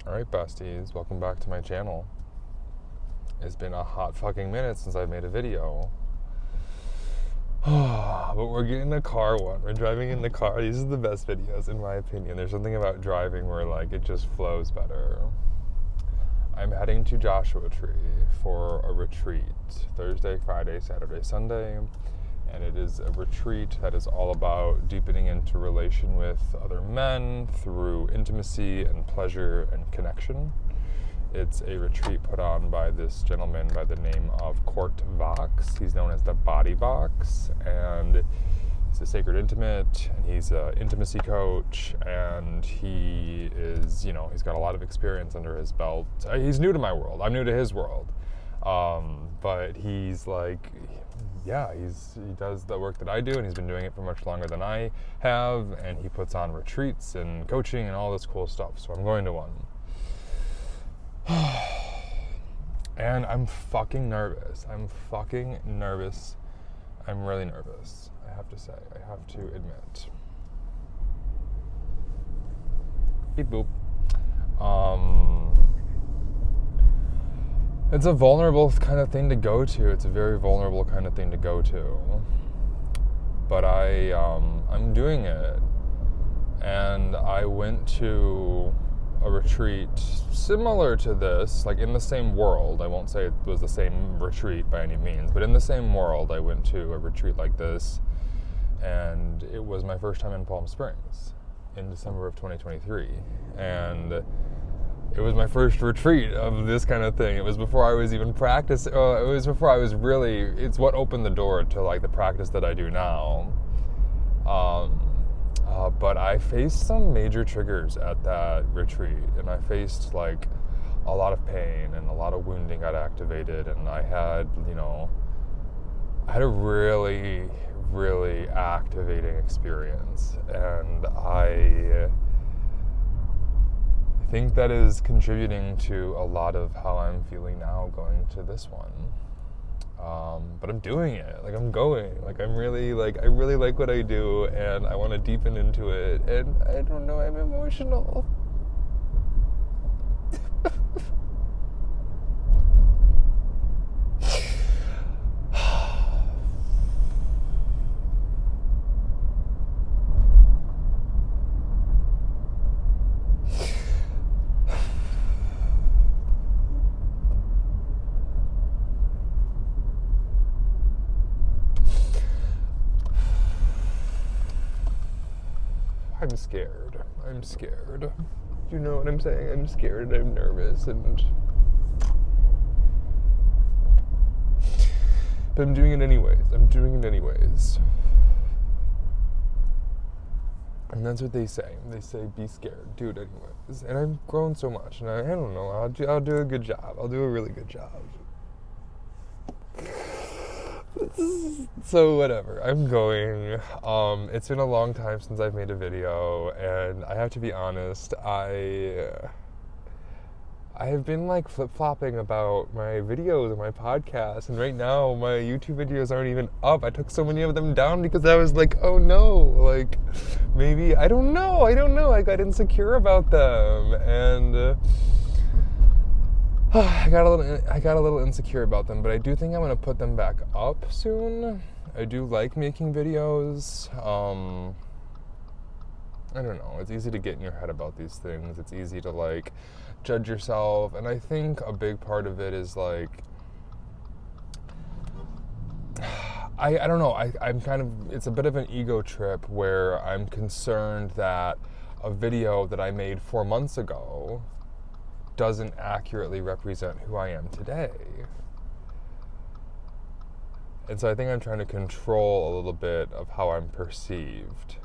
Alright, besties, welcome back to my channel. It's been a hot fucking minute since I've made a video. But we're getting a car one. We're driving in the car. These are the best videos, in my opinion. There's something about driving where, like, it just flows better. I'm heading to Joshua Tree for a retreat. Thursday, Friday, Saturday, Sunday. And it is a retreat that is all about deepening into relation with other men through intimacy and pleasure and connection. It's a retreat put on by this gentleman by the name of Court Vox. He's known as the Body Vox, and he's a sacred intimate, and he's an intimacy coach, and he is, he's got a lot of experience under his belt. He's new to my world. I'm new to his world. But he's like, he does the work that I do, and he's been doing it for much longer than I have, and he puts on retreats and coaching and all this cool stuff. So I'm going to one. And I'm fucking nervous. I'm really nervous, I have to say. I have to admit. Beep boop. It's a vulnerable kind of thing to go to. It's a very vulnerable kind of thing to go to. But I'm doing it. And I went to a retreat similar to this, like in the same world. I won't say it was the same retreat by any means, but in the same world, I went to a retreat like this. And it was my first time in Palm Springs in December of 2023. And it was my first retreat of this kind of thing. It was before I was even practicing. It's what opened the door to like the practice that I do now. But I faced some major triggers at that retreat, and I faced like a lot of pain and a lot of wounding got activated, and I had a really, really activating experience, and I think that is contributing to a lot of how I'm feeling now going to this one. But I'm doing it. Like, I'm going. Like, I really like what I do, and I want to deepen into it, and I don't know, I'm emotional. I'm scared. You know what I'm saying? I'm scared and I'm nervous, but I'm doing it anyways. And that's what they say. They say, be scared, do it anyways. And I've grown so much, and I don't know, I'll do a good job. I'll do a really good job. So whatever, I'm going. It's been a long time since I've made a video, and I have to be honest, I have been like flip-flopping about my videos and my podcast, and right now my YouTube videos aren't even up. I took so many of them down because I was like, oh no, like maybe, I don't know, I got insecure about them, and I got a little insecure about them, but I do think I'm going to put them back up soon. I do like making videos. I don't know. It's easy to get in your head about these things. It's easy to like judge yourself, and I think a big part of it is like I don't know. I'm kind of, it's a bit of an ego trip where I'm concerned that a video that I made 4 months ago doesn't accurately represent who I am today. And so I think I'm trying to control a little bit of how I'm perceived.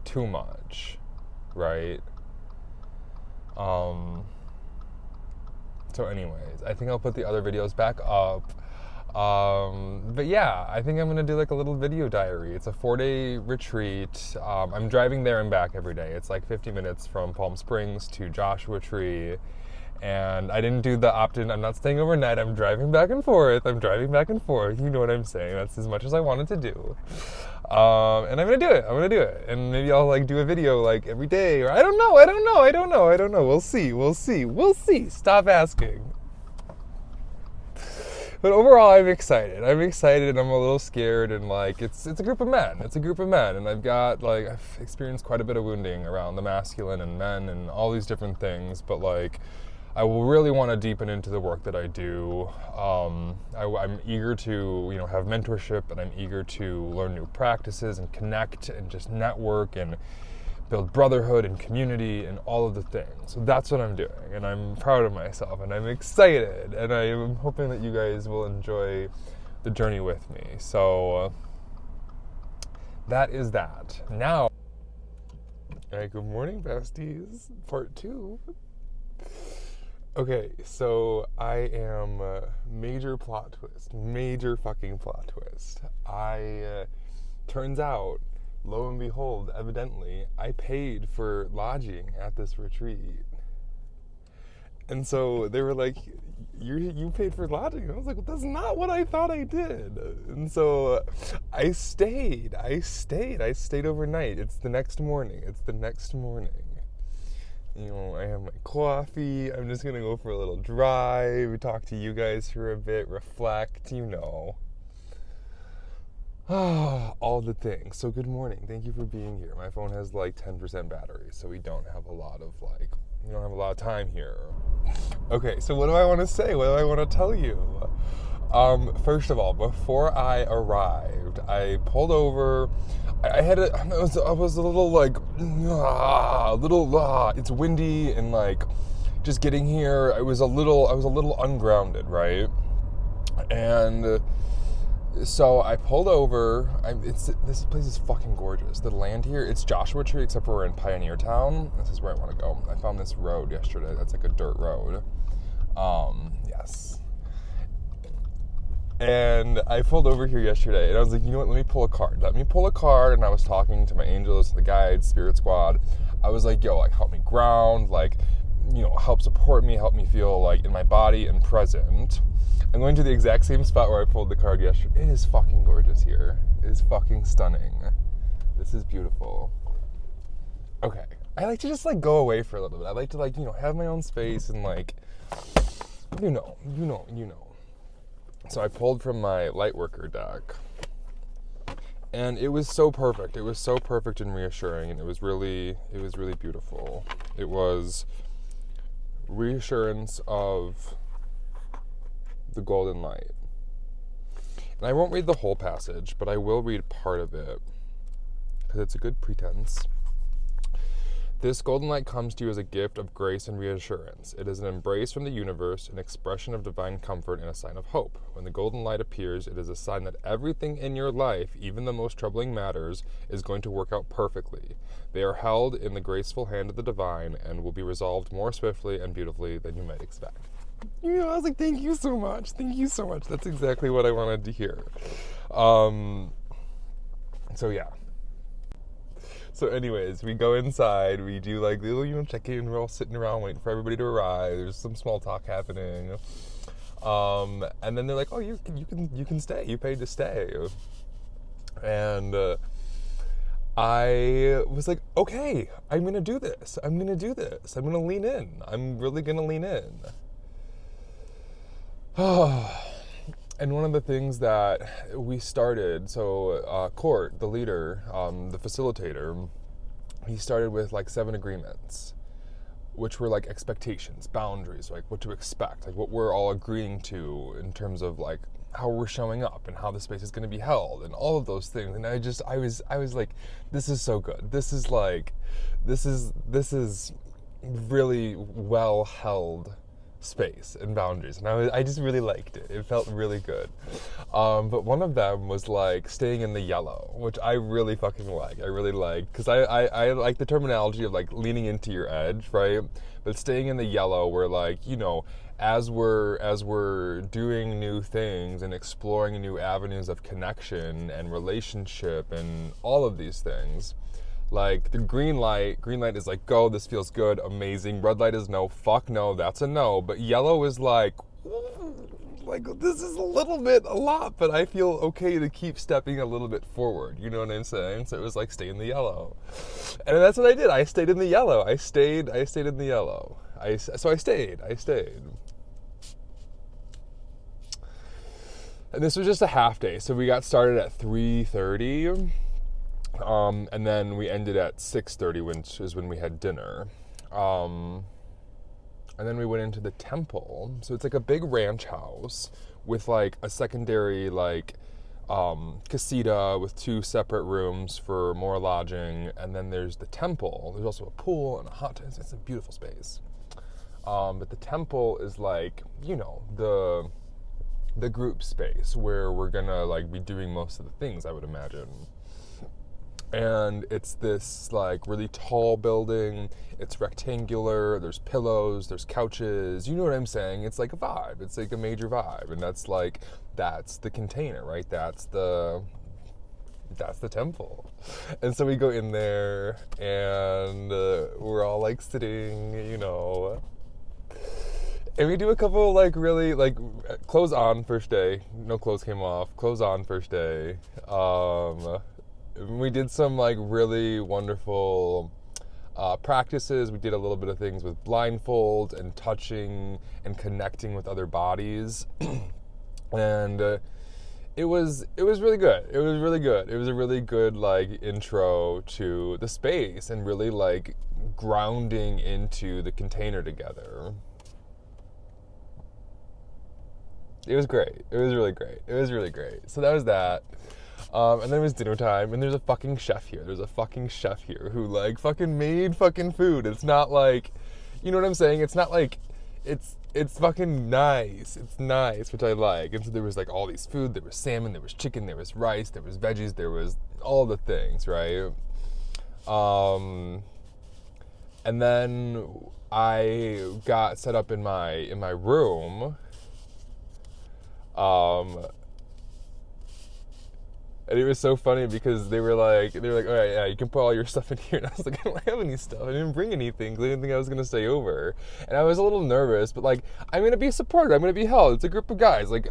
Too much, right? So anyways, I think I'll put the other videos back up. But yeah, I think I'm gonna do like a little video diary. It's a 4-day retreat. I'm driving there and back every day. It's like 50 minutes from Palm Springs to Joshua Tree. And I didn't do the opt-in, I'm not staying overnight, I'm driving back and forth. You know what I'm saying. That's as much as I wanted to do. And I'm gonna do it. And maybe I'll like do a video like every day, or I don't know. We'll see. Stop asking. But overall, I'm excited, and I'm a little scared, and like, it's a group of men, and I've experienced quite a bit of wounding around the masculine and men and all these different things, but like, I will really want to deepen into the work that I do. I'm eager to, have mentorship, and I'm eager to learn new practices and connect and just network and build brotherhood and community and all of the things. So that's what I'm doing, and I'm proud of myself, and I'm excited, and I am hoping that you guys will enjoy the journey with me. So that is that. Now, all right, good morning, besties. Part 2. Okay, so I am major fucking plot twist. Turns out, lo and behold, evidently, I paid for lodging at this retreat. And so they were like, you paid for lodging? And I was like, well, that's not what I thought I did. And so I stayed overnight. It's the next morning. I have my coffee. I'm just gonna go for a little drive, talk to you guys for a bit, reflect, all the things. So good morning. Thank you for being here. My phone has like 10% battery, so we don't have a lot of time here. Okay, so what do I want to say? What do I want to tell you? First of all, before I arrived, I pulled over. I was a little like, it's windy, and like, just getting here, I was a little ungrounded, right? And so I pulled over. This place is fucking gorgeous. The land here, it's Joshua Tree, except for we're in Pioneer Town. This is where I want to go. I found this road yesterday. That's like a dirt road. Yes. And I pulled over here yesterday, and I was like, you know what, let me pull a card. And I was talking to my angels, the guides, spirit squad. I was like, yo, like, help me ground, like, help support me, help me feel like in my body and present. I'm going to the exact same spot where I pulled the card yesterday. It is fucking gorgeous here. It is fucking stunning. This is beautiful. Okay. I like to just like go away for a little bit. I like to like, have my own space and like, you know. So I pulled from my Lightworker deck, and it was so perfect. It was so perfect and reassuring, and it was really beautiful. It was reassurance of the golden light. And I won't read the whole passage, but I will read part of it, because it's a good pretense. This golden light comes to you as a gift of grace and reassurance. It is an embrace from the universe, an expression of divine comfort, and a sign of hope. When the golden light appears, it is a sign that everything in your life, even the most troubling matters, is going to work out perfectly. They are held in the graceful hand of the divine and will be resolved more swiftly and beautifully than you might expect. I was like, thank you so much. That's exactly what I wanted to hear. So yeah. So anyways, we go inside, we do like little, check-in, we're all sitting around waiting for everybody to arrive. There's some small talk happening. And then they're like, oh, you can stay. You paid to stay. And I was like, okay, I'm going to do this. I'm going to lean in. I'm really going to lean in. And one of the things that we started, so Court, the leader, the facilitator, he started with like 7 agreements, which were like expectations, boundaries, like what to expect, like what we're all agreeing to in terms of like how we're showing up and how the space is going to be held and all of those things. And I was like, this is so good. This is really well held space and boundaries, and I just really liked it. It felt really good. But one of them was like staying in the yellow, which I really fucking like. I really like, because I like the terminology of like leaning into your edge, right? But staying in the yellow, where like, as we're doing new things and exploring new avenues of connection and relationship and all of these things, Like, the green light is like, go, this feels good, amazing. Red light is no, fuck no, that's a no. But yellow is like this is a lot, but I feel okay to keep stepping a little bit forward. You know what I'm saying? So it was like, stay in the yellow. And that's what I did. I stayed in the yellow. I stayed in the yellow. So I stayed. And this was just a half day. So we got started at 3:30. And then we ended at 6:30, which is when we had dinner. And then we went into the temple. So it's like a big ranch house with like a secondary like casita with 2 separate rooms for more lodging. And then there's the temple. There's also a pool and a hot tub. It's a beautiful space. But the temple is like, you know, the group space where we're gonna like be doing most of the things, I would imagine. And it's this like really tall building. It's rectangular. There's pillows. There's couches. You know what I'm saying? It's like a vibe. It's like a major vibe. And that's the container, right? That's the temple. And so we go in there and we're all like sitting, you know. And we do a couple like really like clothes on first day. No clothes came off. Clothes on first day. We did some like really wonderful practices. We did a little bit of things with blindfold and touching and connecting with other bodies. And it was really good. It was really good. It was a really good like intro to the space and really like grounding into the container together. It was great. It was really great. It was really great. So that was that. And then it was dinner time, and there's a fucking chef here. There's a fucking chef here who like fucking made fucking food. It's not like, you know what I'm saying? It's not like, it's fucking nice. It's nice, which I like. And so there was like all these food. There was salmon, there was chicken, there was rice, there was veggies, there was all the things, right? And then I got set up in my room. And it was so funny because they were like, all right, yeah, you can put all your stuff in here. And I was like, I don't have any stuff. I didn't bring anything because I didn't think I was going to stay over. And I was a little nervous, but like, I'm going to be supported. I'm going to be held. It's a group of guys. Like,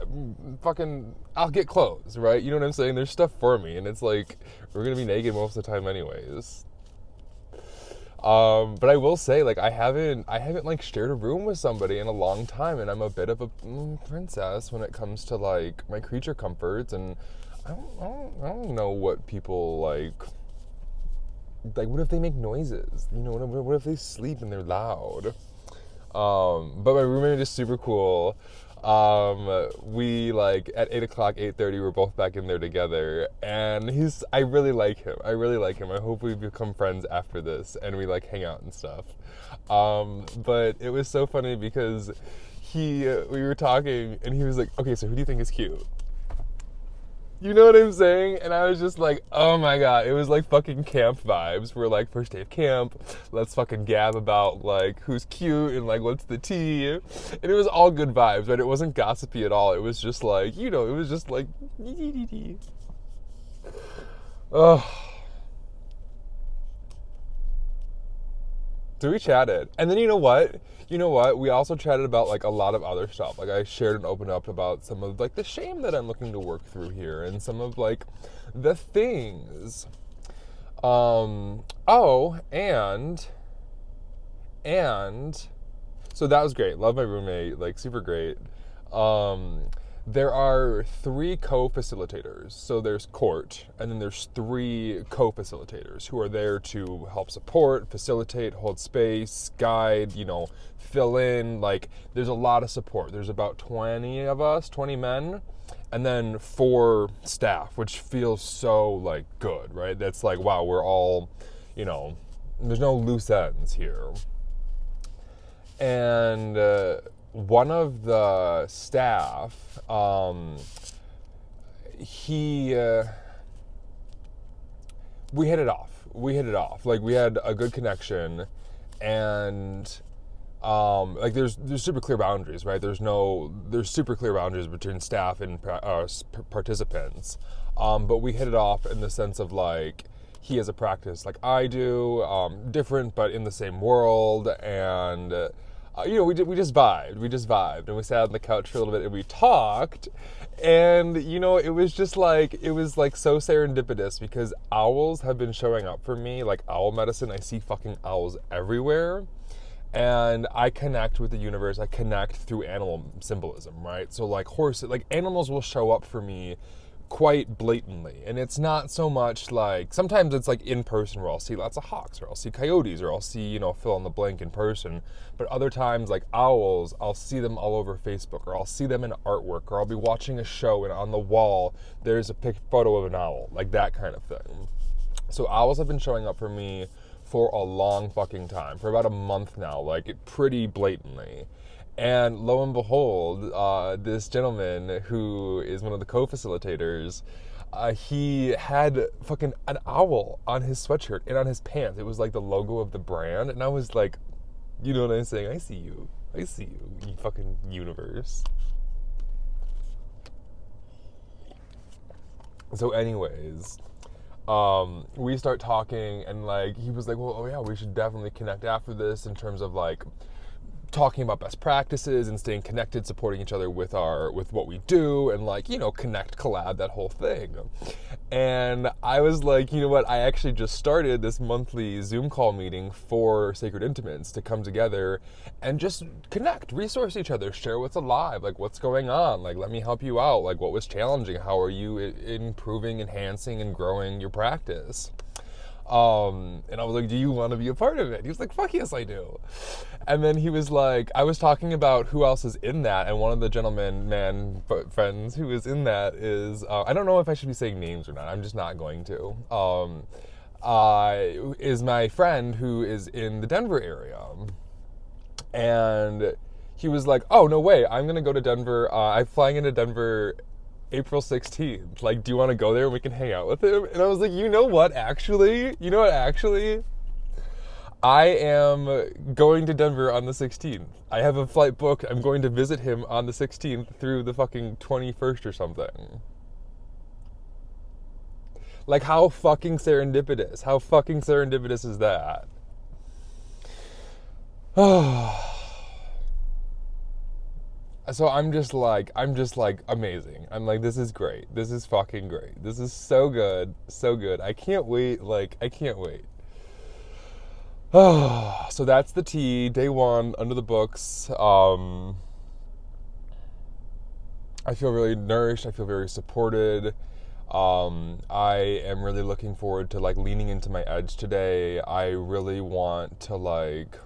fucking, I'll get clothes, right? You know what I'm saying? There's stuff for me. And it's like, we're going to be naked most of the time anyways. But I will say, like, I haven't like shared a room with somebody in a long time. And I'm a bit of a princess when it comes to like my creature comforts. And I don't know what people like what if they make noises? You know, what if they sleep and they're loud? But my roommate is super cool. We like at 8 o'clock, 8:30, we're both back in there together, and I really like him. I hope we become friends after this and we like hang out and stuff. But it was so funny because we were talking and he was like, okay, so who do you think is cute? You know what I'm saying? And I was just like, oh my god. It was like fucking camp vibes. We're like, first day of camp, let's fucking gab about like who's cute and like what's the tea. And it was all good vibes, right? It wasn't gossipy at all. It was just like, you know, it was just like oh. So we chatted. And then you know what? We also chatted about like a lot of other stuff. Like I shared and opened up about some of like the shame that I'm looking to work through here and some of like the things. And so that was great. Love my roommate, like super great. There are 3 co-facilitators. So there's Court, and then there's 3 co-facilitators who are there to help support, facilitate, hold space, guide, you know, fill in. Like, there's a lot of support. There's about 20 of us, 20 men, and then 4 staff, which feels so, like, good, right? That's like, wow, we're all, you know, there's no loose ends here. And one of the staff, we hit it off. Like, we had a good connection, and like there's super clear boundaries, right? There's super clear boundaries between staff and participants. But we hit it off in the sense of like, he has a practice like I do, different but in the same world, and we just vibed, and we sat on the couch for a little bit and we talked, and it was like so serendipitous because owls have been showing up for me, like owl medicine. I see fucking owls everywhere. And I connect with the universe. I connect through animal symbolism, right? So like animals will show up for me quite blatantly. And it's not so much like, sometimes it's like in person where I'll see lots of hawks, or I'll see coyotes, or I'll see, fill in the blank in person. But other times, like owls, I'll see them all over Facebook, or I'll see them in artwork, or I'll be watching a show and on the wall there's a photo of an owl, like that kind of thing. So owls have been showing up for me for a long fucking time, for about a month now, like pretty blatantly. And lo and behold, this gentleman who is one of the co-facilitators, he had fucking an owl on his sweatshirt and on his pants. It was like the logo of the brand. And I was like, you know what I'm saying? I see you, you fucking universe. So anyways, we start talking, and like he was like, well, oh yeah, we should definitely connect after this in terms of like talking about best practices and staying connected, supporting each other with what we do, and like, connect, collab, that whole thing. And I was like, you know what, I actually just started this monthly Zoom call meeting for Sacred Intimates to come together and just connect, resource each other, share what's alive, like what's going on, like let me help you out, like what was challenging, how are you improving, enhancing, and growing your practice. And I was like, do you want to be a part of it? He was like, fuck yes, I do. And then he was like, I was talking about who else is in that, and one of the friends who is in that is, I don't know if I should be saying names or not, I'm just not going to, is my friend who is in the Denver area. And he was like, oh, no way, I'm going to go to Denver, I'm flying into Denver April 16th. Like, do you want to go there and we can hang out with him? And I was like, you know what, actually? I am going to Denver on the 16th. I have a flight booked. I'm going to visit him on the 16th through the fucking 21st or something. Like, how fucking serendipitous? How fucking serendipitous is that? So I'm just like amazing. I'm like, this is great. This is fucking great. This is so good. So good. I can't wait. I can't wait. So that's the tea. Day one, under the books. I feel really nourished. I feel very supported. I am really looking forward to like leaning into my edge today. I really want to like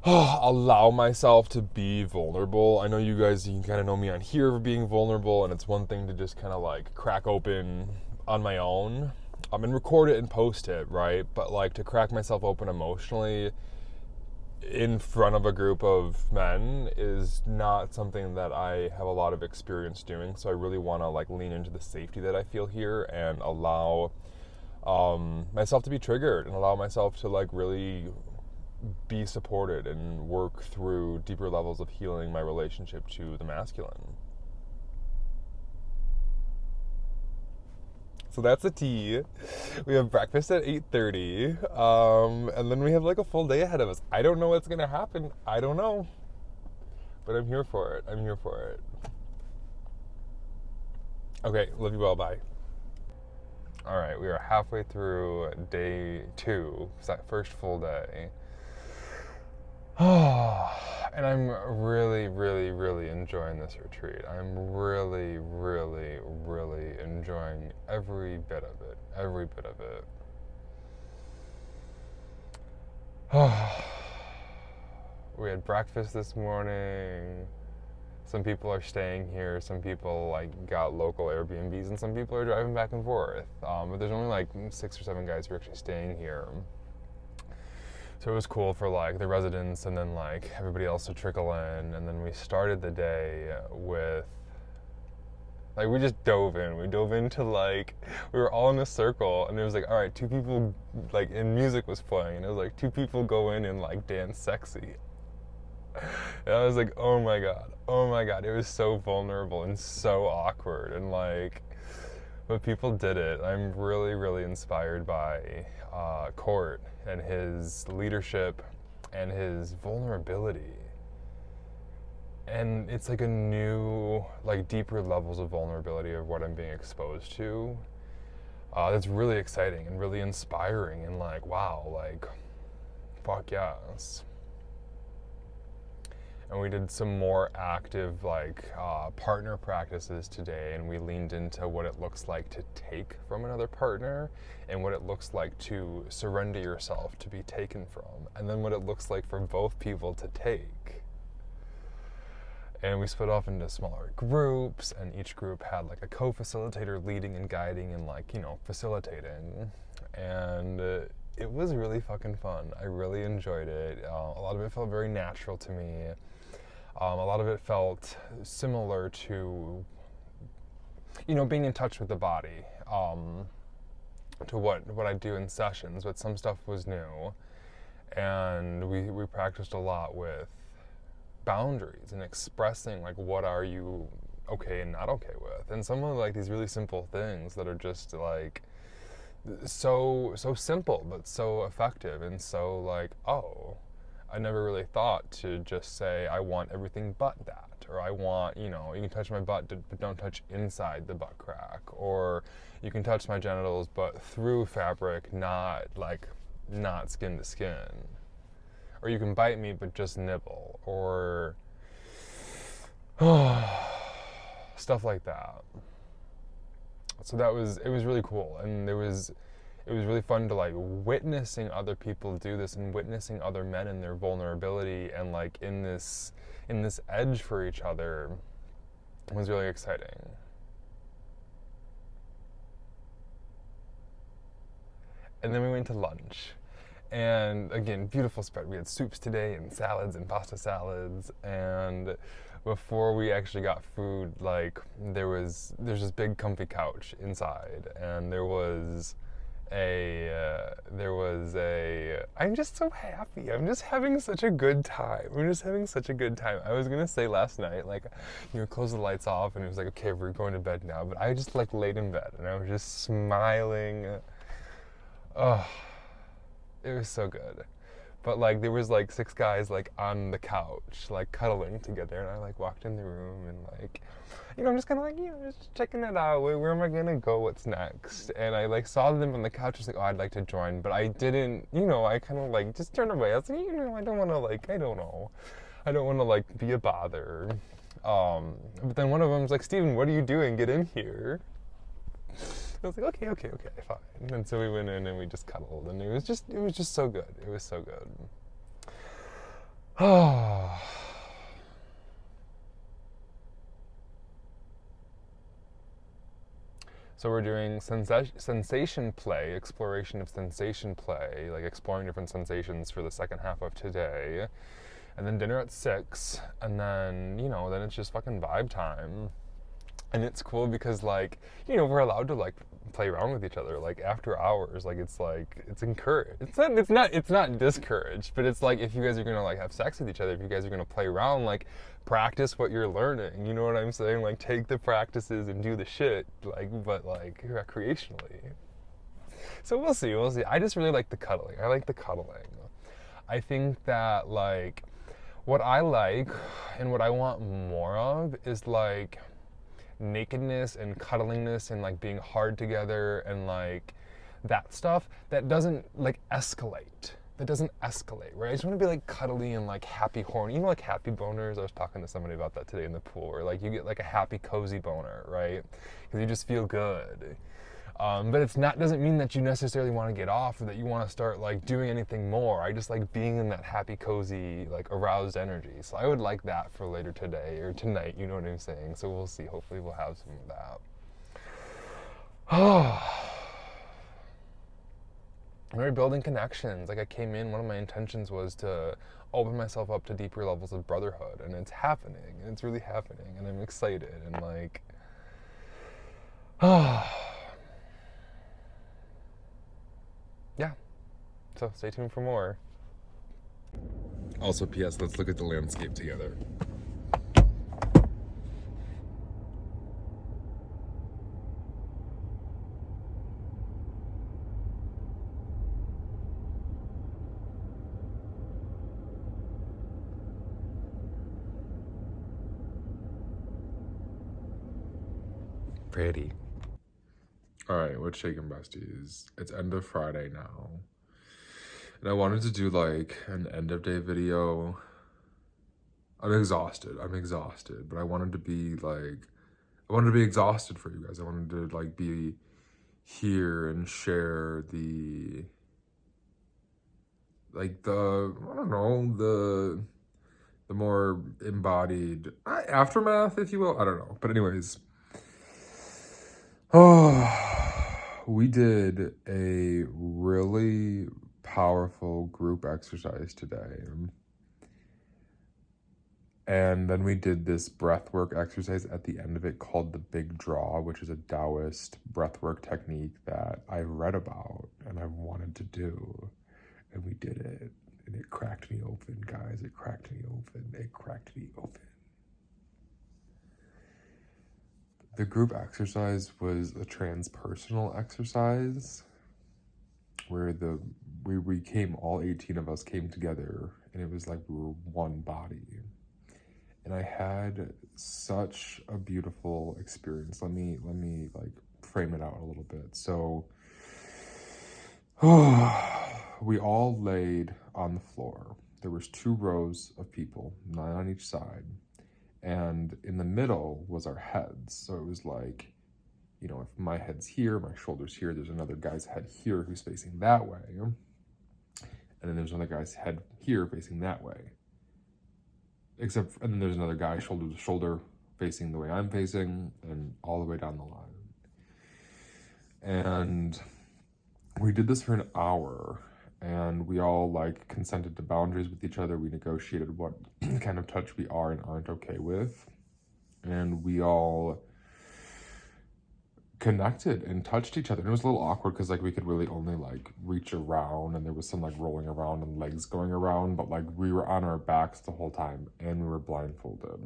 allow myself to be vulnerable. I know you guys, you can kind of know me on here for being vulnerable, and it's one thing to just kind of like crack open on my own and record it and post it, right? But like to crack myself open emotionally in front of a group of men is not something that I have a lot of experience doing. So I really want to like lean into the safety that I feel here and allow myself to be triggered and allow myself to like really be supported and work through deeper levels of healing my relationship to the masculine. So that's the tea. We have breakfast at 8:30, and then we have like a full day ahead of us. I don't know what's gonna happen. I don't know, but I'm here for it. Okay, love you well. Bye. All right, we are halfway through day 2. It's that first full day. And I'm really, really, really enjoying this retreat. I'm really, really, really enjoying every bit of it. We had breakfast this morning. Some people are staying here. Some people like got local Airbnbs, and some people are driving back and forth. But there's only like 6 or 7 guys who are actually staying here. So it was cool for like the residents and then like everybody else to trickle in. And then we started the day with, like we just dove in. We dove into like, we were all in a circle and it was like, all right, 2 people, like, and music was playing. And it was like 2 people go in and like dance sexy. And I was like, oh my God. It was so vulnerable and so awkward. And like, but people did it. I'm really, really inspired by Court and his leadership and his vulnerability. And it's like a new, like deeper levels of vulnerability of what I'm being exposed to. That's really exciting and really inspiring and like, wow, like, fuck yes. And we did some more active partner practices today, and we leaned into what it looks like to take from another partner and what it looks like to surrender yourself to be taken from, and then what it looks like for both people to take. And we split off into smaller groups, and each group had like a co-facilitator leading and guiding and facilitating. And it was really fucking fun. I really enjoyed it. A lot of it felt very natural to me. A lot of it felt similar to, being in touch with the body, to what I do in sessions, but some stuff was new. And we practiced a lot with boundaries and expressing like what are you okay and not okay with, and some of like these really simple things that are just like so simple but so effective, and so like, oh, I never really thought to just say I want everything but that, or I want, you can touch my butt but don't touch inside the butt crack, or you can touch my genitals but through fabric, not skin to skin. Or you can bite me but just nibble, or stuff like that. So it was really cool, and it was really fun to like witnessing other people do this and witnessing other men in their vulnerability and like in this edge for each other. It was really exciting. And then we went to lunch. And again, beautiful spread. We had soups today and salads and pasta salads. And before we actually got food, like there's this big comfy couch inside, and there was a I'm just so happy. I'm just having such a good time. I was gonna say last night, like, close the lights off, and it was like, okay, we're going to bed now. But I just like laid in bed and I was just smiling. Oh. It was so good. But like there was like 6 guys like on the couch, like cuddling together, and I like walked in the room and like, I'm just kind of like, just checking it out. Where am I gonna go? What's next? And I like saw them on the couch. I was like, oh, I'd like to join, but I didn't. I kind of like just turned away. I was like, I don't want to like, I don't want to like be a bother. But then one of them was like, Steven, what are you doing? Get in here. I was like, okay, fine. And so we went in and we just cuddled, and it was just so good. It was so good. Oh. So we're doing sensation play, exploration of sensation play, like exploring different sensations for the second half of today. And then dinner at 6, and then, then it's just fucking vibe time. And it's cool because like, we're allowed to like play around with each other like after hours. Like it's encouraged. It's not discouraged, but it's like if you guys are gonna like have sex with each other, if you guys are gonna play around, like practice what you're learning. You know what I'm saying? Like take the practices and do the shit, but recreationally. So we'll see. I just really like the cuddling. I like the cuddling. I think that like what I like and what I want more of is like nakedness and cuddlingness and like being hard together and like that stuff that doesn't like escalate. Right? I just want to be like cuddly and like happy horny. Like happy boners. I was talking to somebody about that today in the pool, where like you get like a happy cozy boner, right? Because you just feel good. But doesn't mean that you necessarily want to get off or that you want to start like doing anything more. I just like being in that happy, cozy, like aroused energy. So I would like that for later today or tonight, you know what I'm saying? So we'll see. Hopefully we'll have some of that. We're building connections. Like I came in, one of my intentions was to open myself up to deeper levels of brotherhood, and it's happening. And it's really happening, and I'm excited and like, yeah, so stay tuned for more. Also, P.S., let's look at the landscape together. Pretty. Alright, what's shaking, besties? It's end of Friday now. And I wanted to do like an end of day video. I'm exhausted, but I wanted to be like, I wanted to be exhausted for you guys. I wanted to like be here and share the, like the, I don't know, the more embodied aftermath, if you will. I don't know. But anyways, we did a really powerful group exercise today. And then we did this breathwork exercise at the end of it called the Big Draw, which is a Taoist breathwork technique that I read about and I wanted to do. And we did it. And it cracked me open, guys. It cracked me open. It cracked me open. The group exercise was a transpersonal exercise where we came, all 18 of us came together, and it was like we were one body. And I had such a beautiful experience. Let me like frame it out a little bit. So we all laid on the floor. There was 2 rows of people, 9 on each side. And in the middle was our heads. So it was like, you know, if my head's here, my shoulder's here, there's another guy's head here who's facing that way. And then there's another guy's head here facing that way. And then there's another guy shoulder to shoulder facing the way I'm facing, and all the way down the line. And we did this for an hour, and we all like consented to boundaries with each other. We negotiated what kind of touch we are and aren't okay with. And we all connected and touched each other. And it was a little awkward because like we could really only like reach around, and there was some like rolling around and legs going around, but like we were on our backs the whole time and we were blindfolded.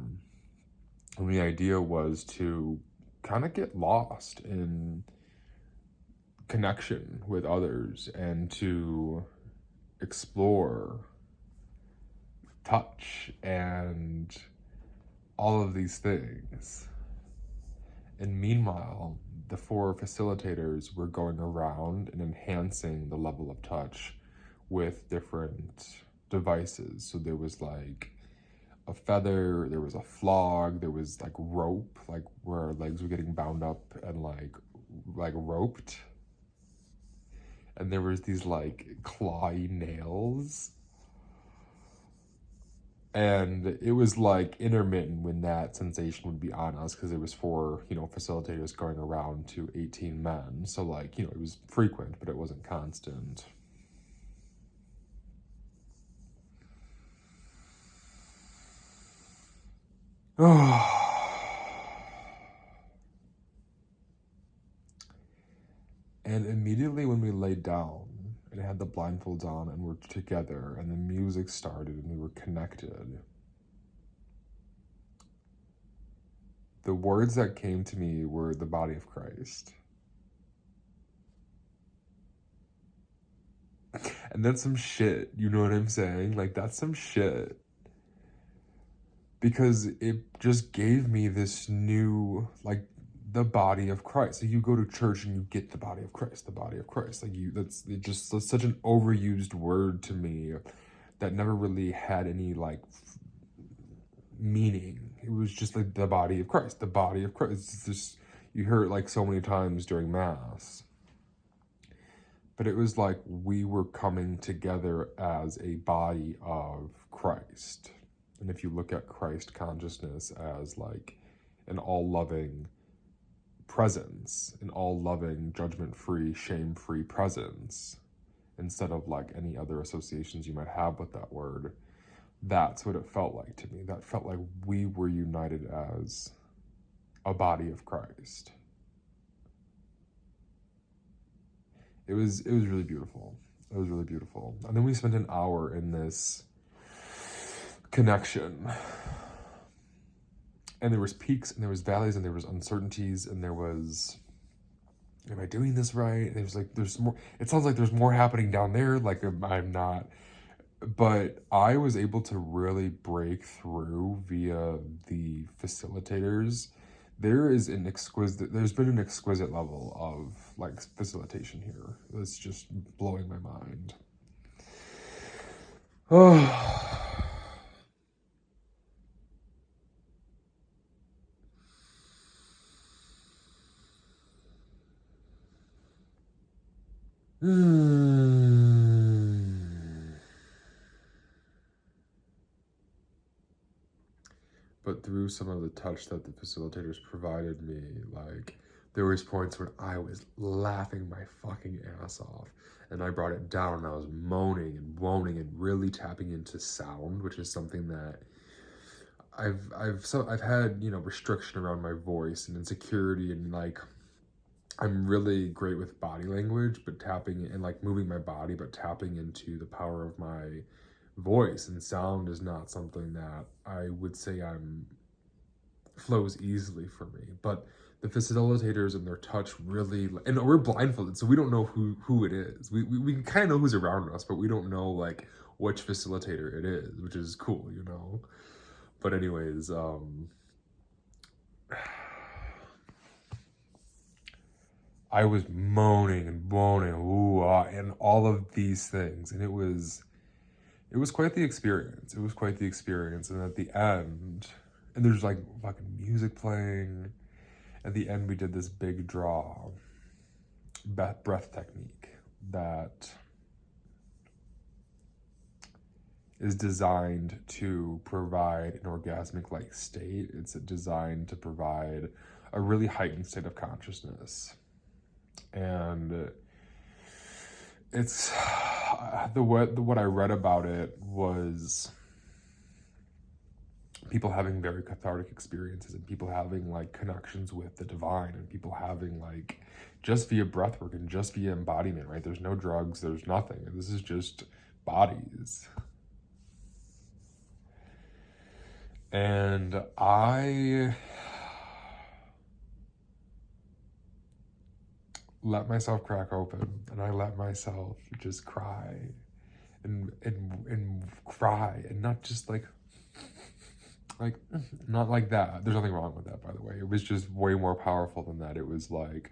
And the idea was to kind of get lost in connection with others and to explore touch and all of these things. And meanwhile, the 4 facilitators were going around and enhancing the level of touch with different devices. So there was like a feather, there was a flog, there was like rope, like where our legs were getting bound up and like roped. And there was these like clawy nails. And it was like intermittent when that sensation would be on us, because it was 4, you know, facilitators going around to 18 men. So like, you know, it was frequent, but it wasn't constant. And immediately when we laid down and had the blindfolds on and we're together and the music started and we were connected, the words that came to me were the body of Christ. And that's some shit, you know what I'm saying? Like, that's some shit. Because it just gave me this new, like, the body of Christ. So you go to church and you get the body of Christ, the body of Christ. Like, that's such an overused word to me that never really had any, like, meaning. It was just like the body of Christ, the body of Christ. It's just, you hear it like so many times during Mass. But it was like we were coming together as a body of Christ. And if you look at Christ consciousness as like an all-loving presence, an all-loving, judgment-free, shame-free presence, instead of like any other associations you might have with that word, that's what it felt like to me. That felt like we were united as a body of Christ. It was really beautiful. It was really beautiful. And then we spent an hour in this connection. And there was peaks and there was valleys and there was uncertainties and there was, am I doing this right? And it was like, there's more, it sounds like there's more happening down there. Like I'm not, but I was able to really break through via the facilitators there's been an exquisite level of like facilitation here that's just blowing my mind. Oh. But through some of the touch that the facilitators provided me, like, there was points when I was laughing my fucking ass off, and I brought it down, and I was moaning and moaning and really tapping into sound, which is something that I've had, you know, restriction around my voice and insecurity, and like, I'm really great with body language, but tapping and like moving my body, but tapping into the power of my voice and sound is not something that I would say flows easily for me. But the facilitators and their touch really, and we're blindfolded, so we don't know who it is. We kind of know who's around us, but we don't know like which facilitator it is, which is cool, you know. But anyways, I was moaning and moaning, ooh, and all of these things, and it was quite the experience. It was quite the experience, and at the end, and there's like fucking music playing. At the end, we did this big draw, breath technique that is designed to provide an orgasmic-like state. It's designed to provide a really heightened state of consciousness. And it's what I read about it was people having very cathartic experiences, and people having like connections with the divine, and people having like just via breathwork and just via embodiment, right? There's no drugs, there's nothing. This is just bodies. And I let myself crack open, and I let myself just cry and cry, and not just like not like that. There's nothing wrong with that, by the way. It was just way more powerful than that. It was like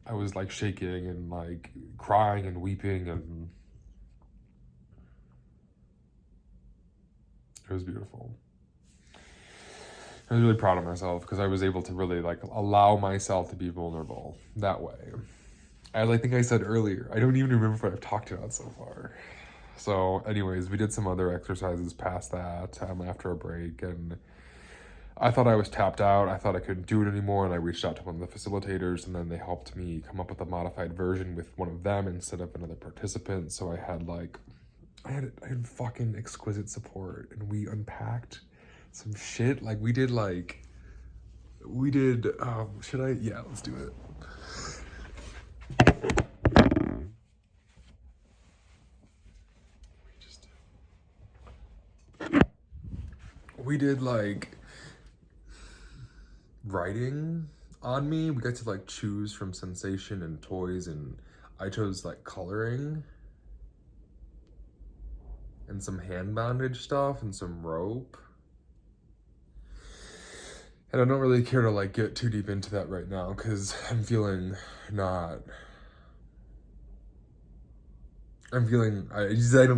I was like shaking and like crying and weeping, and it was beautiful. I was really proud of myself because I was able to really like allow myself to be vulnerable that way. As I think I said earlier, I don't even remember what I've talked about so far. So anyways, we did some other exercises past that after a break, and I thought I was tapped out. I thought I couldn't do it anymore, and I reached out to one of the facilitators, and then they helped me come up with a modified version with one of them instead of another participant. So I had fucking exquisite support, and we unpacked some shit. Like we did, yeah, let's do it. We did like writing on me. We got to like choose from sensation and toys, and I chose like coloring and some hand bondage stuff and some rope. And I don't really care to like get too deep into that right now because I don't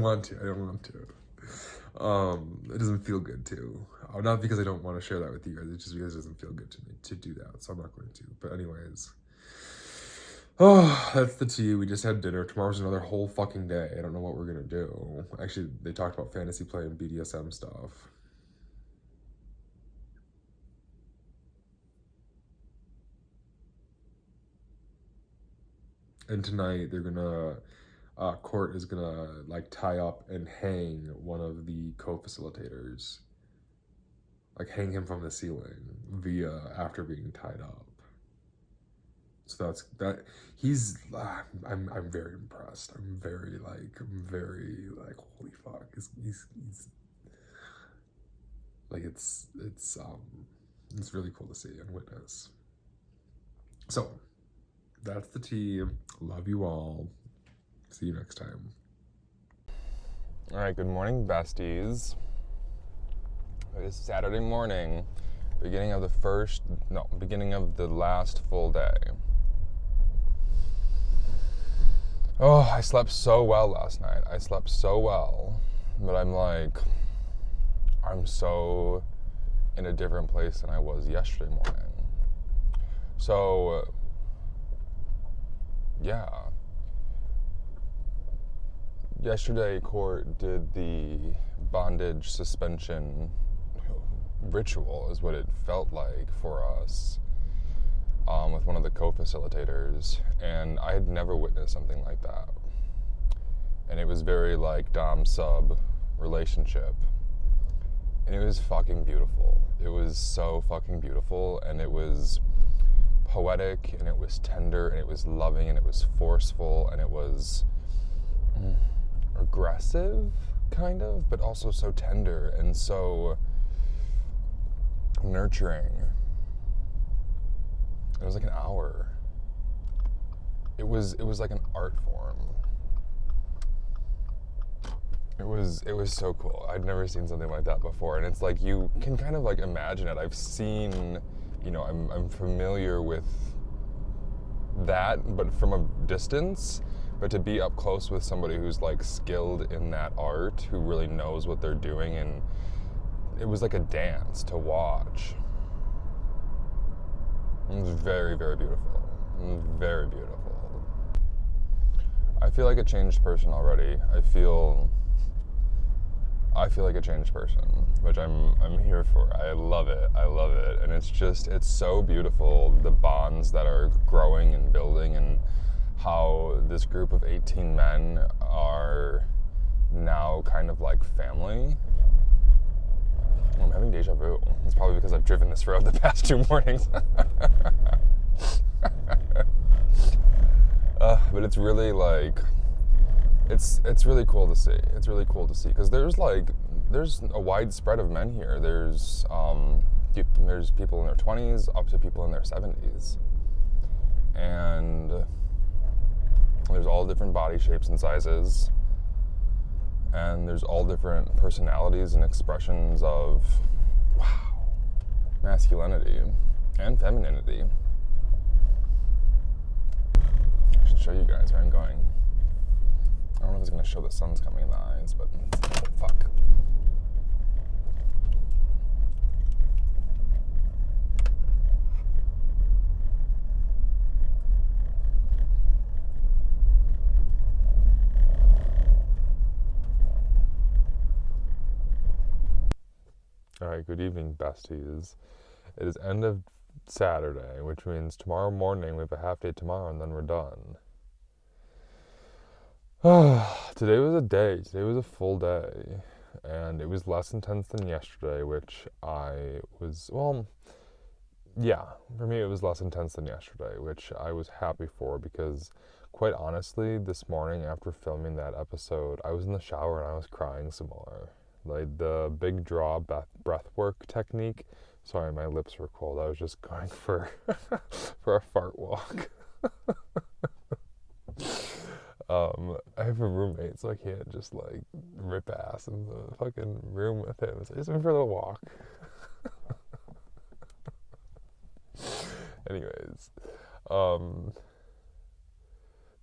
want to. It doesn't feel good to. Not because I don't want to share that with you guys, it's just because it doesn't feel good to me to do that, so I'm not going to. But anyways, that's the tea. We just had dinner. Tomorrow's another whole fucking day. I don't know what we're gonna do. Actually, they talked about fantasy play and BDSM stuff. And tonight they're gonna Court is gonna like tie up and hang one of the co-facilitators, like hang him from the ceiling after being tied up. So that's that. He's I'm very impressed. I'm very like holy fuck. He's like it's really cool to see and witness. So that's the tea. Love you all. See you next time. All right, good morning, besties. It is Saturday morning. beginning of the last full day. Oh, I slept so well last night. I slept so well, but I'm so in a different place than I was yesterday morning. So, yeah. Yesterday, court did the bondage suspension ritual, is what it felt like for us, with one of the co-facilitators, and I had never witnessed something like that. And it was very like dom-sub relationship, and it was fucking beautiful. It was so fucking beautiful, and it was poetic, and it was tender, and it was loving, and it was forceful, and it was aggressive, kind of, but also so tender and so nurturing. It was like an hour. It was like an art form. It was so cool. I'd never seen something like that before, and it's like you can kind of like imagine it. I've seen, I'm familiar with that, but from a distance. But to be up close with somebody who's like skilled in that art, who really knows what they're doing, and it was like a dance to watch. It was very, very beautiful. Very beautiful. I feel like a changed person already. I feel like a changed person, which I'm here for. I love it. And it's so beautiful, the bonds that are growing and building, and how this group of 18 men are now kind of like family. I'm having deja vu. It's probably because I've driven this road the past 2 mornings. But it's really like, it's really cool to see. It's really cool to see, because there's a wide spread of men here. There's people in their 20s up to people in their 70s. And there's all different body shapes and sizes. And there's all different personalities and expressions of, masculinity and femininity. I should show you guys where I'm going. I don't know if it's going to show the sun's coming in the eyes, but fuck. Alright, good evening, besties. It is end of Saturday, which means tomorrow morning we have a half day tomorrow, and then we're done. Today was a day. Today was a full day. And it was less intense than yesterday, which for me it was less intense than yesterday, which I was happy for, because quite honestly, this morning after filming that episode, I was in the shower and I was crying some more. Like the big draw breath work technique. Sorry, my lips were cold. I was just going for a fart walk. I have a roommate, so I can't just like rip ass in the fucking room with him. So I just went for a little walk. Anyways,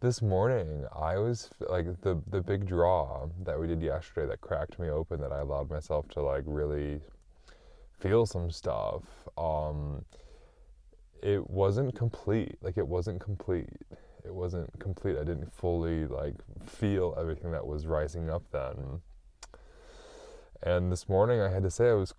this morning I was like the big draw that we did yesterday that cracked me open, that I allowed myself to like really feel some stuff. It wasn't complete. I didn't fully like feel everything that was rising up then. And this morning I had to say I was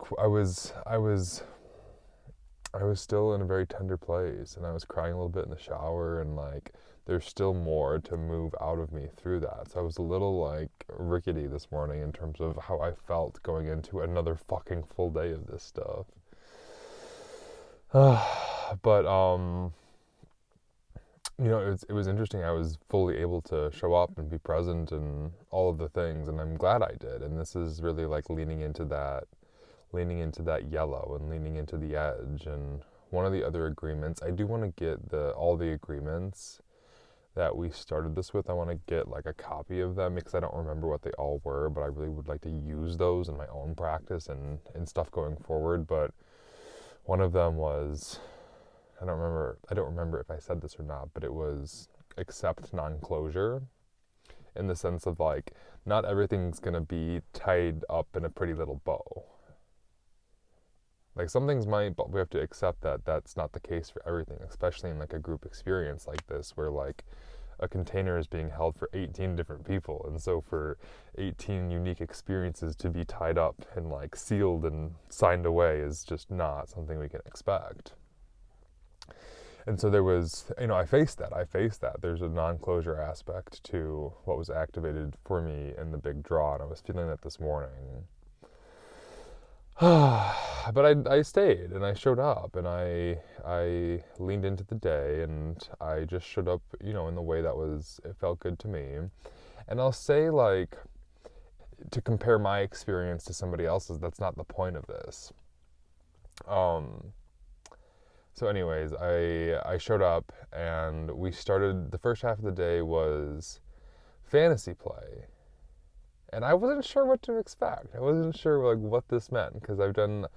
still in a very tender place, and I was crying a little bit in the shower, and like there's still more to move out of me through that. So I was a little like rickety this morning in terms of how I felt going into another fucking full day of this stuff. But it was interesting. I was fully able to show up and be present and all of the things, and I'm glad I did. And this is really like leaning into that yellow and leaning into the edge. And one of the other agreements, I do want to get all the agreements that we started this with. I want to get like a copy of them, because I don't remember what they all were, but I really would like to use those in my own practice and stuff going forward. But One of them was, I don't remember if I said this or not, but it was accept non-closure, in the sense of like, not everything's gonna be tied up in a pretty little bow. Like some things might, but we have to accept that that's not the case for everything, especially in like a group experience like this, where like a container is being held for 18 different people. And so for 18 unique experiences to be tied up and like sealed and signed away is just not something we can expect. And so there was, I faced that. There's a non-closure aspect to what was activated for me in the big draw, and I was feeling that this morning. But I stayed and I showed up and I leaned into the day and I just showed up, in the way it felt good to me. And I'll say, like, to compare my experience to somebody else's, that's not the point of this. So anyways, I showed up and we started, the first half of the day was fantasy play. And I wasn't sure what to expect. I wasn't sure like what this meant, because I've done,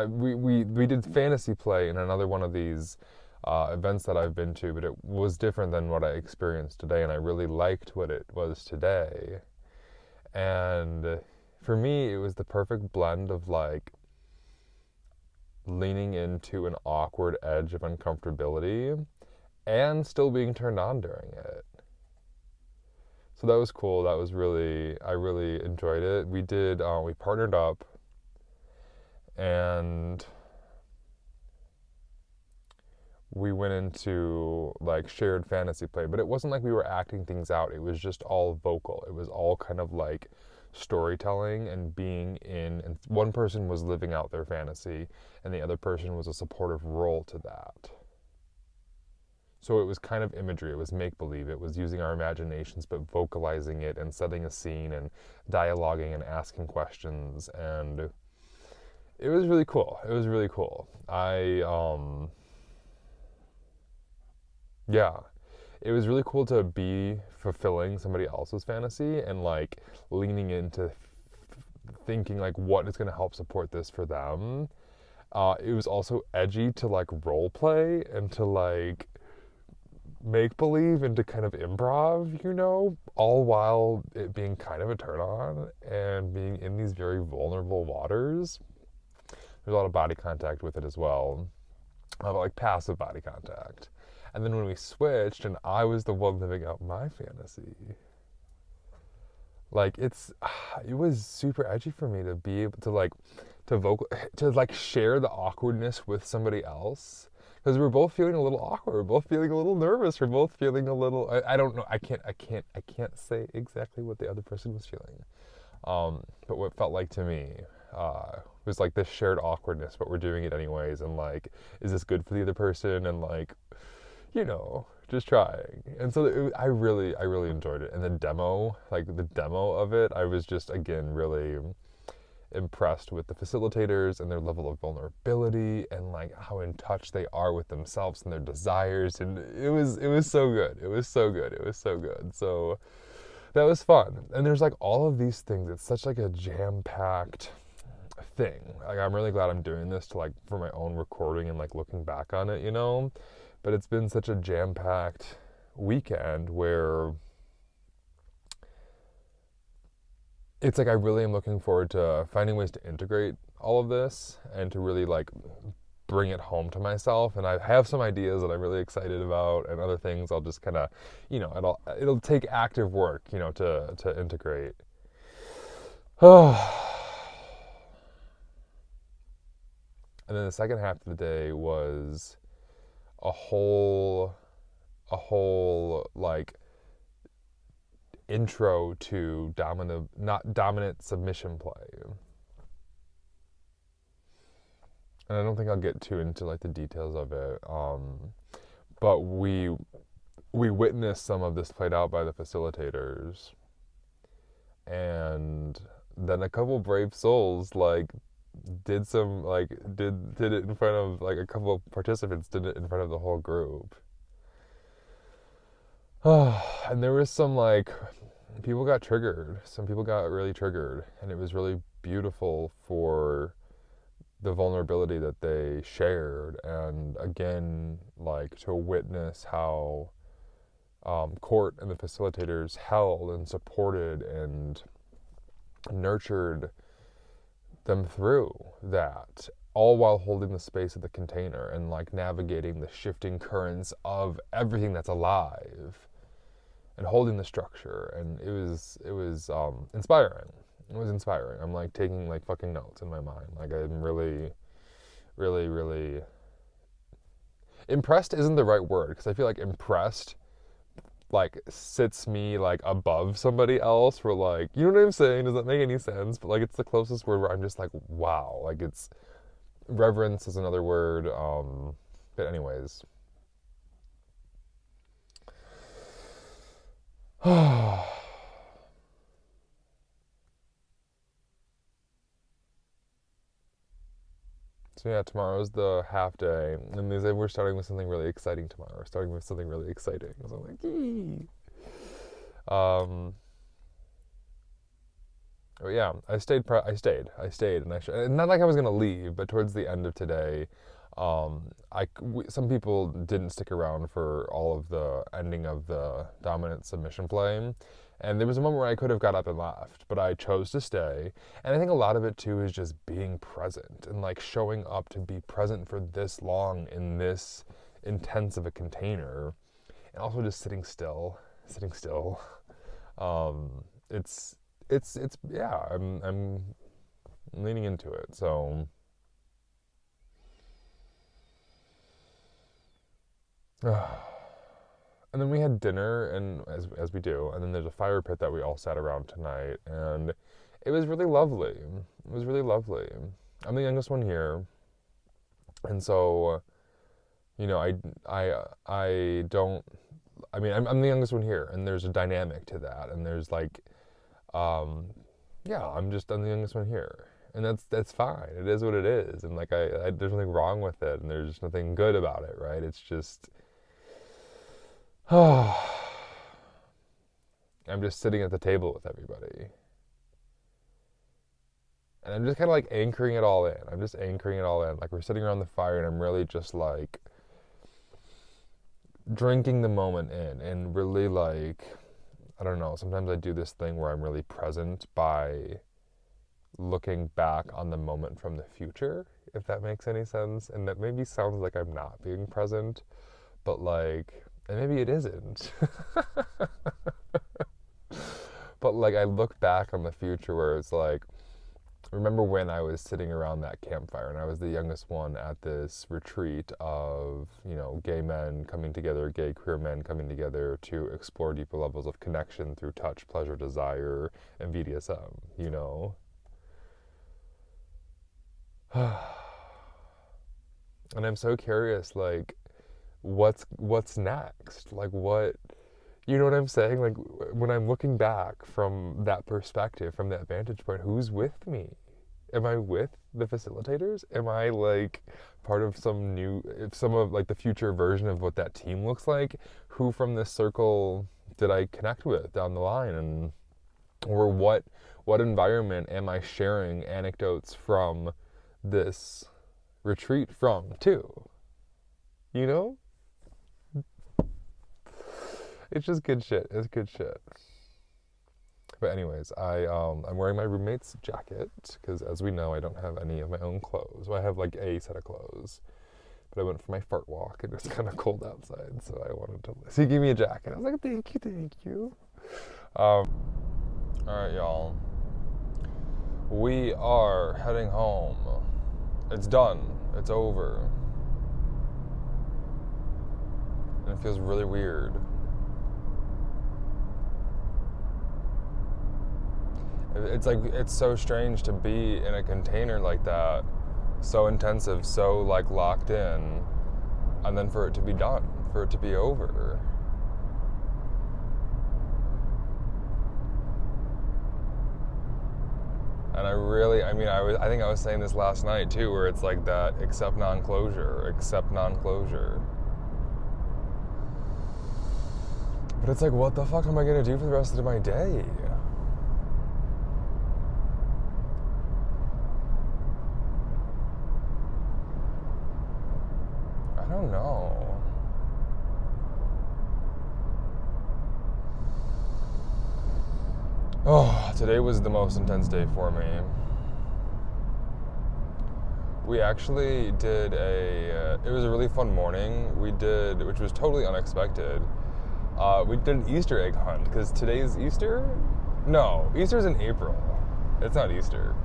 we did fantasy play in another one of these events that I've been to, but it was different than what I experienced today, and I really liked what it was today. And for me, it was the perfect blend of like leaning into an awkward edge of uncomfortability and still being turned on during it. So that was cool. I really enjoyed it. We partnered up and we went into like shared fantasy play, but it wasn't like we were acting things out. It was just all vocal. It was all kind of like storytelling and being in, and one person was living out their fantasy and the other person was a supportive role to that. So it was kind of imagery, it was make-believe, it was using our imaginations but vocalizing it and setting a scene and dialoguing and asking questions, and it was really cool. It was really cool. Yeah, it was really cool to be fulfilling somebody else's fantasy and like leaning into thinking like what is going to help support this for them. It was also edgy to like role play and to like make believe and to kind of improv, all while it being kind of a turn on and being in these very vulnerable waters. There's a lot of body contact with it as well, but like passive body contact. And then when we switched and I was the one living out my fantasy, like it was super edgy for me to be able to share the awkwardness with somebody else. Because we're both feeling a little awkward. We're both feeling a little nervous. We're both feeling a little. I don't know. I can't say exactly what the other person was feeling. But what felt like to me was like this shared awkwardness. But we're doing it anyways. And like, is this good for the other person? And like, just trying. And so I really enjoyed it. And the demo of it, I was just again really impressed with the facilitators and their level of vulnerability and like how in touch they are with themselves and their desires, and it was so good. It was so good. So that was fun. And there's like all of these things. It's such like a jam-packed thing. Like I'm really glad I'm doing this to like for my own recording and like looking back on it, But it's been such a jam-packed weekend where it's like I really am looking forward to finding ways to integrate all of this and to really like bring it home to myself. And I have some ideas that I'm really excited about, and other things I'll just kind of, it'll take active work, to integrate. And then the second half of the day was a whole like intro to dominant submission play. And I don't think I'll get too into like the details of it. But we witnessed some of this played out by the facilitators. And then a couple brave souls like did it in front of like a couple of participants did it in front of the whole group. And there was some like people got triggered. Some people got really triggered, and it was really beautiful for the vulnerability that they shared, and again, like, to witness how Court and the facilitators held and supported and nurtured them through that, all while holding the space of the container and like navigating the shifting currents of everything that's alive and holding the structure. And it was inspiring. It was inspiring. I'm like taking like fucking notes in my mind. Like, I'm really, really, really impressed isn't the right word, because I feel like impressed like sits me like above somebody else, where like, you know what I'm saying? Does that make any sense? But like, it's the closest word where I'm just like, wow. Like, it's reverence is another word. But anyways. So yeah, tomorrow's the half day, and they said we're starting with something really exciting tomorrow. We're starting with something really exciting. So I'm like, yee. But yeah, I stayed, and not like I was gonna leave, but towards the end of today, some people didn't stick around for all of the ending of the dominant submission play. And there was a moment where I could have got up and left, but I chose to stay. And I think a lot of it too is just being present and like showing up to be present for this long in this intense of a container, and also just sitting still. It's yeah, I'm leaning into it. So and then we had dinner, and as we do, and then there's a fire pit that we all sat around tonight, and it was really lovely. It was really lovely. I'm the youngest one here, and so, you know, I don't. I mean, I'm the youngest one here, and there's a dynamic to that, and there's like, yeah, I'm the youngest one here, and that's fine. It is what it is, and like there's nothing wrong with it, and there's nothing good about it, right? It's just. I'm just sitting at the table with everybody. And I'm just kind of like anchoring it all in. I'm just anchoring it all in. Like, we're sitting around the fire, and I'm really just like drinking the moment in, and really like, I don't know, sometimes I do this thing where I'm really present by looking back on the moment from the future, if that makes any sense. And that maybe sounds like I'm not being present, but like, and maybe it isn't. But like, I look back on the future where it's like, remember when I was sitting around that campfire, and I was the youngest one at this retreat of, you know, gay men coming together, gay queer men coming together to explore deeper levels of connection through touch, pleasure, desire, and BDSM, you know? And I'm so curious, like, what's next? Like, what, you know what I'm saying? Like, when I'm looking back from that perspective, from that vantage point, who's with me? Am I with the facilitators? Am I like part of some of like the future version of what that team looks like? Who from this circle did I connect with down the line? And or what environment am I sharing anecdotes from this retreat from too? You know? It's just good shit. It's good shit. But anyways, I'm wearing my roommate's jacket, because as we know, I don't have any of my own clothes. Well, I have like a set of clothes, but I went for my fart walk, and it was kind of cold outside, so I wanted to. So he gave me a jacket. I was like, thank you. All right, y'all. We are heading home. It's done. It's over. And it feels really weird. It's like, it's so strange to be in a container like that, so intensive, so like locked in, and then for it to be done, for it to be over. And I think I was saying this last night too, where it's like that, accept non-closure. But it's like, what the fuck am I gonna do for the rest of my day? don't know. Oh, today was the most intense day for me. We actually did it was a really fun morning. We did, which was totally unexpected. We did an Easter egg hunt, because today's Easter? No, Easter's in April. It's not Easter.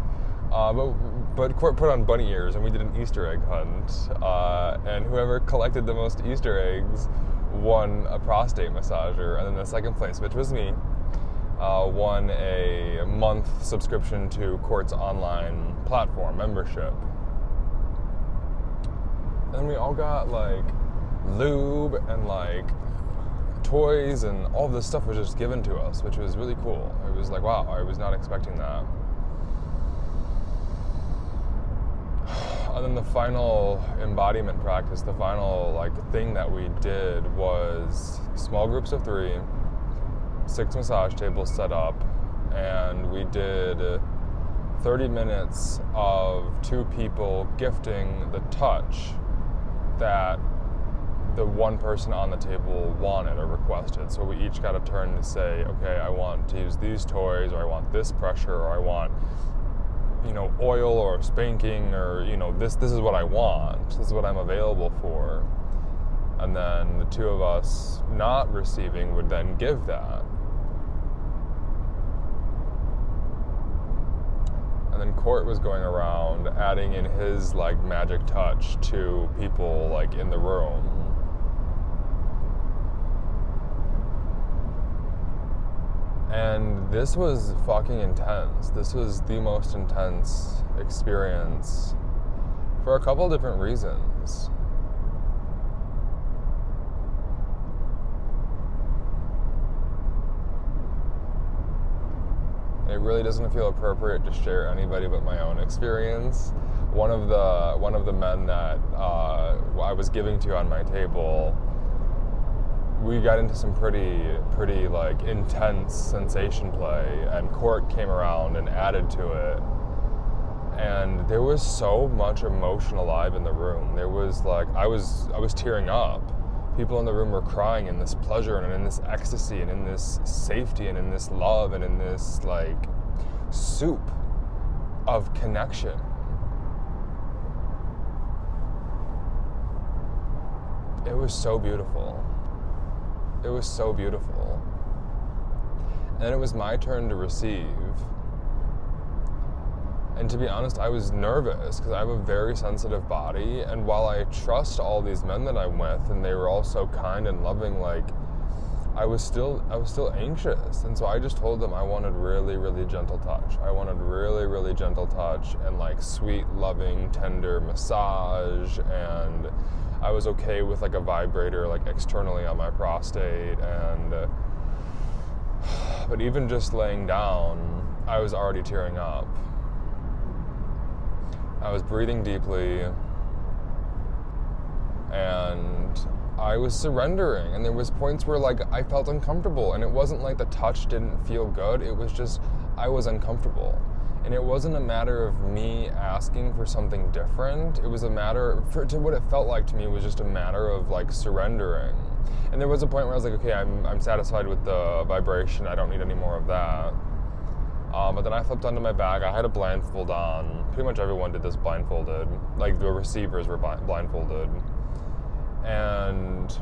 But Court put on bunny ears and we did an Easter egg hunt. And whoever collected the most Easter eggs won a prostate massager. And then the second place, which was me, won a month subscription to Court's online platform membership. And we all got like lube and like toys, and all this stuff was just given to us, which was really cool. It was like, wow, I was not expecting that. And then the final embodiment practice, the final like thing that we did was small groups of 3, 6 massage tables set up, and we did 30 minutes of 2 people gifting the touch that the one person on the table wanted or requested. So we each got a turn to say, okay, I want to use these toys, or I want this pressure, or I want, oil or spanking, or, this is what I want. This is what I'm available for. And then the 2 of us not receiving would then give that. And then Court was going around adding in his like magic touch to people like in the room. And this was fucking intense. This was the most intense experience for a couple different reasons. It really doesn't feel appropriate to share anybody but my own experience. One of the men that I was giving to on my table, we got into some pretty like intense sensation play, and Court came around and added to it. And there was so much emotion alive in the room. There was like, I was tearing up. People in the room were crying in this pleasure and in this ecstasy and in this safety and in this love and in this like soup of connection. It was so beautiful. It was so beautiful. And then it was my turn to receive. And to be honest, I was nervous because I have a very sensitive body. And while I trust all these men that I'm with, and they were all so kind and loving, like I was still anxious. And so I just told them I wanted really, really gentle touch. I wanted really, really gentle touch and like sweet, loving, tender massage. And I was okay with like a vibrator like externally on my prostate. And but even just laying down, I was already tearing up. I was breathing deeply, and I was surrendering, and there was points where like I felt uncomfortable, and it wasn't like the touch didn't feel good, it was just I was uncomfortable. And it wasn't a matter of me asking for something different, it was a matter, to what it felt like to me was just a matter of like surrendering. And there was a point where I was like, okay, I'm satisfied with the vibration, I don't need any more of that. But then I flipped onto my back. I had a blindfold on. Pretty much everyone did this blindfolded. Like the receivers were blindfolded. And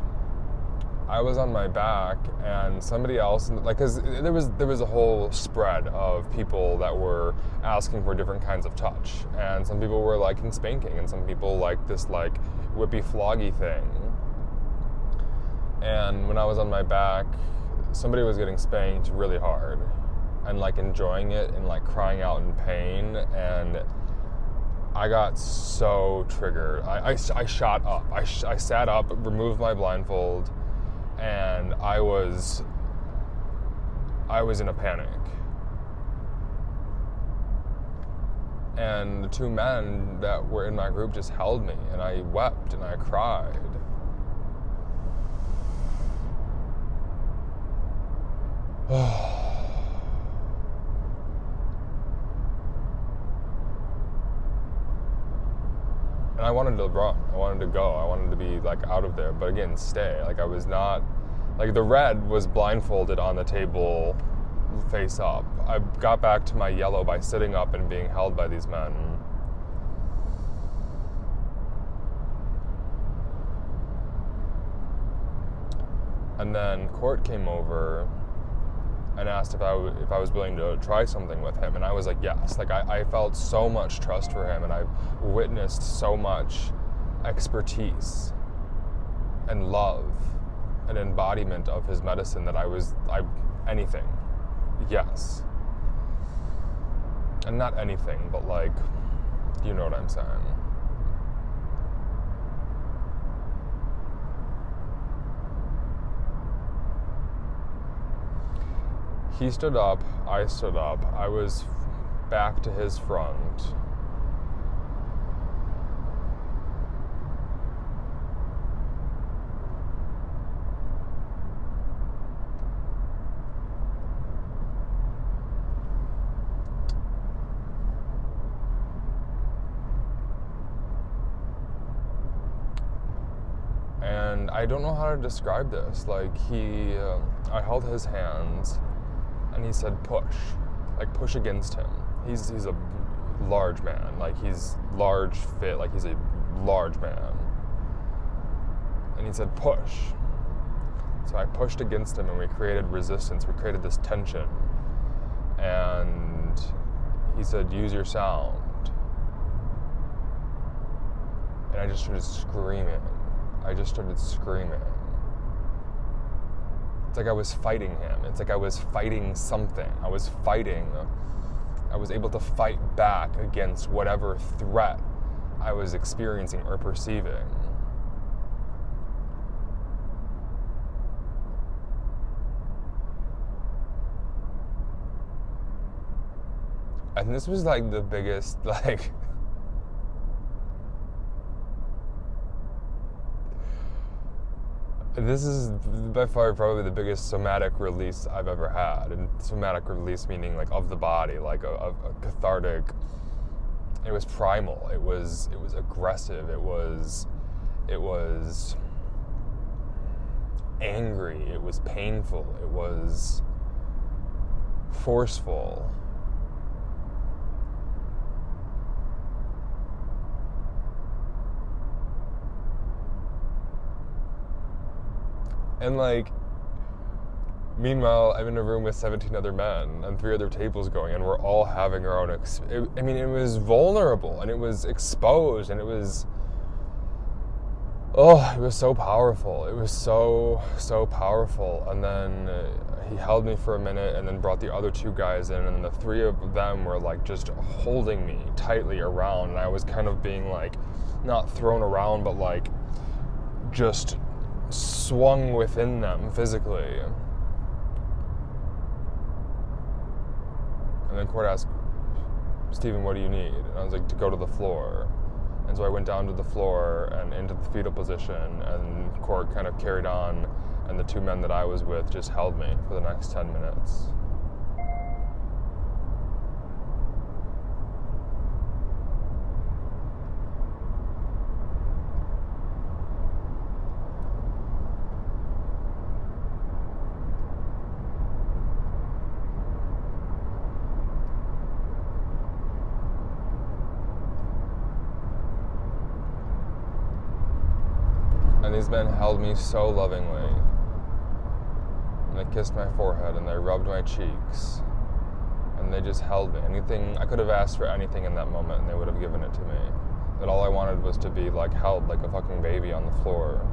I was on my back, and somebody else, like, cause there was a whole spread of people that were asking for different kinds of touch. And some people were liking spanking, and some people liked this like whippy floggy thing. And when I was on my back, somebody was getting spanked really hard. And like enjoying it and like crying out in pain, and I got so triggered. I shot up. I sat up, removed my blindfold, and I was in a panic. And the 2 men that were in my group just held me, and I wept and I cried. And I wanted to run. I wanted to go. I wanted to be like out of there. But again, stay. Like I was not, like the red was blindfolded on the table, face up. I got back to my yellow by sitting up and being held by these men. And then Court came over and asked if I was willing to try something with him, and I was like, yes. Like I felt so much trust for him, and I've witnessed so much expertise and love and embodiment of his medicine that anything, yes. And not anything, but like, you know what I'm saying. He stood up, I stood up, I was back to his front. And I don't know how to describe this. Like I held his hands. And he said, push. Like, push against him. He's a large man. Like, he's large, fit. Like, he's a large man. And he said, push. So I pushed against him, and we created resistance. We created this tension. And he said, use your sound. And I just started screaming. It's like I was fighting him. It's like I was fighting something. I was able to fight back against whatever threat I was experiencing or perceiving. And this was like the biggest, like, this is by far probably the biggest somatic release I've ever had. And somatic release meaning like of the body, like a cathartic. It was primal. It was aggressive. It was angry. It was painful. It was forceful. And like, meanwhile, I'm in a room with 17 other men and 3 other tables going, and we're all having our own it was vulnerable, and it was exposed, and it was so powerful. It was so powerful. And then he held me for a minute and then brought the other 2 guys in, and the 3 of them were like just holding me tightly around, and I was kind of being like, not thrown around, but like just swung within them physically. And then Court asked, Stephen, what do you need? And I was like, to go to the floor. And so I went down to the floor and into the fetal position, and Court kind of carried on, and the 2 men that I was with just held me for the next 10 minutes. And these men held me so lovingly. And they kissed my forehead, and they rubbed my cheeks. And they just held me. Anything, I could have asked for anything in that moment, and they would have given it to me. But all I wanted was to be like held like a fucking baby on the floor.